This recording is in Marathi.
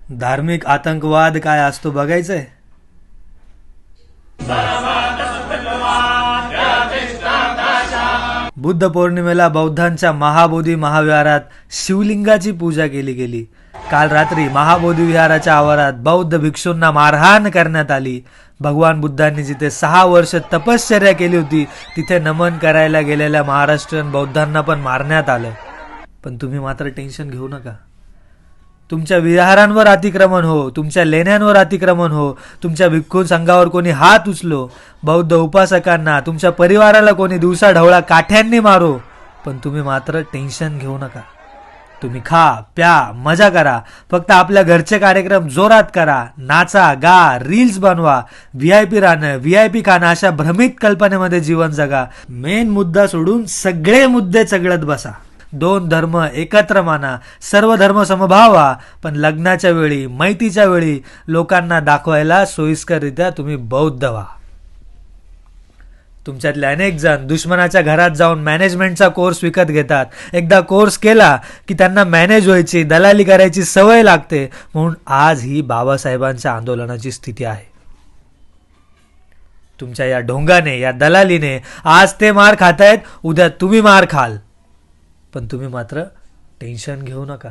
धार्मिक आतंकवाद काय असतो बघायचंय? बुद्ध पौर्णिमेला बौद्धांच्या महाबोधी महाविहारात शिवलिंगाची पूजा केली गेली. काल रात्री महाबोधी विहाराच्या आवारात बौद्ध भिक्षूंना मारहाण करण्यात आली. भगवान बुद्धांनी जिथे 6 वर्ष तपश्चर्या केली होती तिथे नमन करायला गेलेल्या महाराष्ट्रीयन बौद्धांना पण मारण्यात आलं. पण तुम्ही मात्र टेन्शन घेऊ नका. तुमच्या विहारांवर अतिक्रमण हो, तुमच्या लेण्यांवर अतिक्रमण हो, तुमच्या भिक्खू संघावर कोणी हात उचलो, बौद्ध उपासकांना, तुमच्या परिवाराला कोणी दिवसा ढवळा काठ्यांनी मारो, पण तुम्ही मात्र टेन्शन घेऊ नका. तुम्ही खा प्या मजा करा. फक्त आपल्या घरचे कार्यक्रम जोरात करा. नाचा गा, रील्स बनवा, VIP राहणं, VIP खाणं अशा भ्रमित कल्पनेमध्ये जीवन जगा. मेन मुद्दा सोडून सगळे मुद्दे चगळत बसा. 2 धर्म एकत्र माना, सर्व धर्म समभावा, पण लग्नाच्या वेळी मैतीच्या वेळी लोकांना दाखवायला सोयीस्कररित्या तुम्ही बौद्ध व्हा. तुमच्यातले अनेक जण दुश्मनाच्या घरात जाऊन मॅनेजमेंटचा कोर्स विकत घेतात. एकदा कोर्स केला की त्यांना मॅनेज व्हायची, दलाली करायची सवय लागते. म्हणून आज ही बाबासाहेबांच्या आंदोलनाची स्थिती आहे. तुमच्या या ढोंगाने, या दलालीने आज ते मार खातायत, उद्या तुम्ही मार खाल. पण तुम्ही मात्र टेन्शन घेऊ नका.